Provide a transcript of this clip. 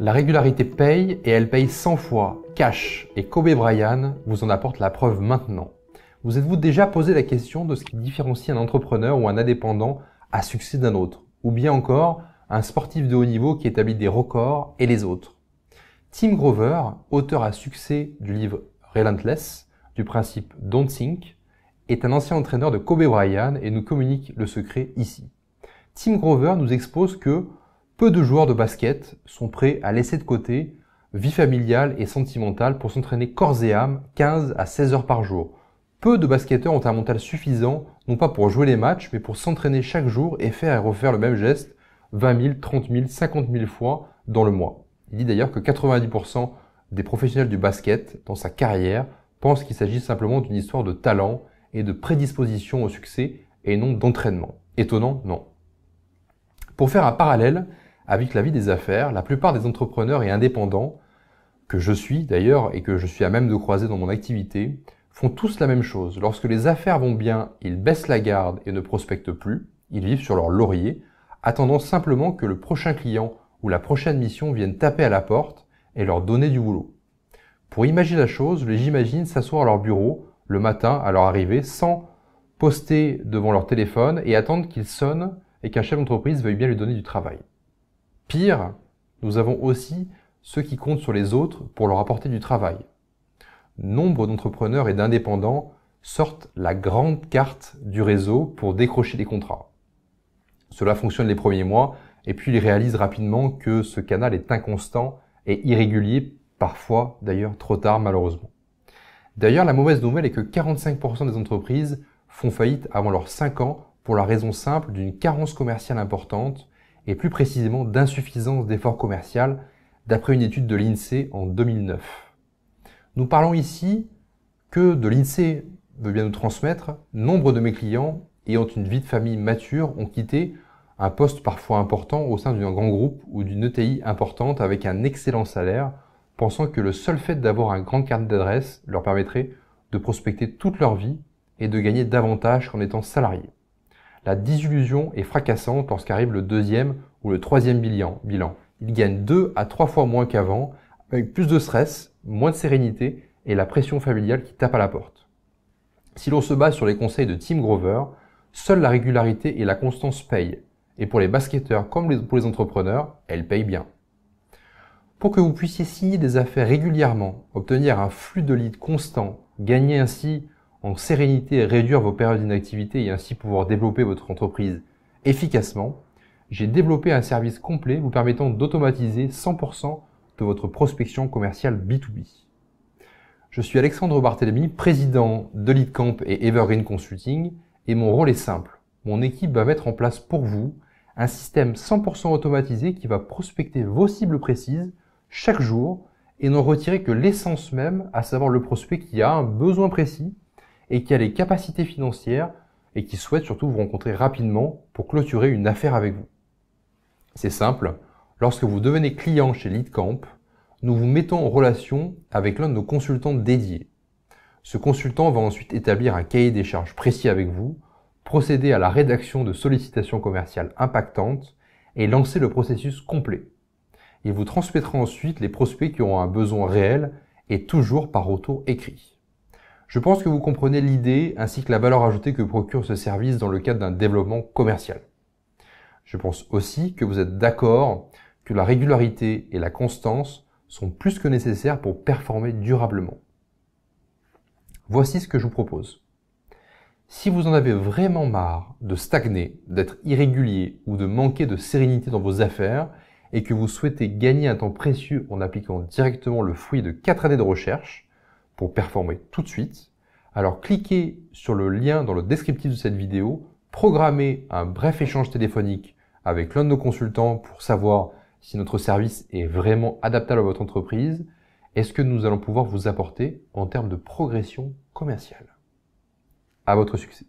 La régularité paye et elle paye 100 fois, cash, et Kobe Bryant vous en apporte la preuve maintenant. Vous êtes-vous déjà posé la question de ce qui différencie un entrepreneur ou un indépendant à succès d'un autre, ou bien encore un sportif de haut niveau qui établit des records et les autres? Tim Grover, auteur à succès du livre Relentless, du principe Don't Think, est un ancien entraîneur de Kobe Bryant et nous communique le secret ici. Tim Grover nous expose que peu de joueurs de basket sont prêts à laisser de côté vie familiale et sentimentale pour s'entraîner corps et âme 15 à 16 heures par jour. Peu de basketteurs ont un mental suffisant, non pas pour jouer les matchs, mais pour s'entraîner chaque jour et faire et refaire le même geste 20 000, 30 000, 50 000 fois dans le mois. Il dit d'ailleurs que 90% des professionnels du basket, dans sa carrière, pensent qu'il s'agit simplement d'une histoire de talent et de prédisposition au succès et non d'entraînement. Étonnant? Non. Pour faire un parallèle avec la vie des affaires, la plupart des entrepreneurs et indépendants, que je suis d'ailleurs et que je suis à même de croiser dans mon activité, font tous la même chose. Lorsque les affaires vont bien, ils baissent la garde et ne prospectent plus, ils vivent sur leur laurier, attendant simplement que le prochain client ou la prochaine mission vienne taper à la porte et leur donner du boulot. Pour imaginer la chose, je les imagine s'asseoir à leur bureau le matin à leur arrivée sans poster devant leur téléphone et attendre qu'il sonne et qu'un chef d'entreprise veuille bien lui donner du travail. Pire, nous avons aussi ceux qui comptent sur les autres pour leur apporter du travail. Nombre d'entrepreneurs et d'indépendants sortent la grande carte du réseau pour décrocher des contrats. Cela fonctionne les premiers mois et puis ils réalisent rapidement que ce canal est inconstant et irrégulier, parfois d'ailleurs trop tard malheureusement. D'ailleurs, la mauvaise nouvelle est que 45% des entreprises font faillite avant leurs 5 ans pour la raison simple d'une carence commerciale importante et plus précisément d'insuffisance d'efforts commercial d'après une étude de l'INSEE en 2009. Nous parlons ici que de l'INSEE veut bien nous transmettre, nombre de mes clients ayant une vie de famille mature ont quitté un poste parfois important au sein d'un grand groupe ou d'une ETI importante avec un excellent salaire, pensant que le seul fait d'avoir un grand carnet d'adresse leur permettrait de prospecter toute leur vie et de gagner davantage qu'en étant salarié. La désillusion est fracassante lorsqu'arrive le deuxième ou le troisième bilan. Ils gagnent 2 à 3 fois moins qu'avant, avec plus de stress, moins de sérénité et la pression familiale qui tape à la porte. Si l'on se base sur les conseils de Tim Grover, seule la régularité et la constance payent. Et pour les basketteurs comme pour les entrepreneurs, elles payent bien. Pour que vous puissiez signer des affaires régulièrement, obtenir un flux de leads constant, gagner ainsi en sérénité et réduire vos périodes d'inactivité et ainsi pouvoir développer votre entreprise efficacement, j'ai développé un service complet vous permettant d'automatiser 100% de votre prospection commerciale B2B. Je suis Alexandre Barthélemy, président de LeadCamp et Evergreen Consulting et mon rôle est simple. Mon équipe va mettre en place pour vous un système 100% automatisé qui va prospecter vos cibles précises chaque jour et n'en retirer que l'essence même, à savoir le prospect qui a un besoin précis et qui a les capacités financières et qui souhaite surtout vous rencontrer rapidement pour clôturer une affaire avec vous. C'est simple, lorsque vous devenez client chez LeadCamp, nous vous mettons en relation avec l'un de nos consultants dédiés. Ce consultant va ensuite établir un cahier des charges précis avec vous, procéder à la rédaction de sollicitations commerciales impactantes et lancer le processus complet. Il vous transmettra ensuite les prospects qui auront un besoin réel et toujours par retour écrit. Je pense que vous comprenez l'idée ainsi que la valeur ajoutée que procure ce service dans le cadre d'un développement commercial. Je pense aussi que vous êtes d'accord que la régularité et la constance sont plus que nécessaires pour performer durablement. Voici ce que je vous propose. Si vous en avez vraiment marre de stagner, d'être irrégulier ou de manquer de sérénité dans vos affaires et que vous souhaitez gagner un temps précieux en appliquant directement le fruit de 4 années de recherche pour performer tout de suite, alors cliquez sur le lien dans le descriptif de cette vidéo, programmez un bref échange téléphonique avec l'un de nos consultants pour savoir si notre service est vraiment adaptable à votre entreprise et ce que nous allons pouvoir vous apporter en termes de progression commerciale. À votre succès.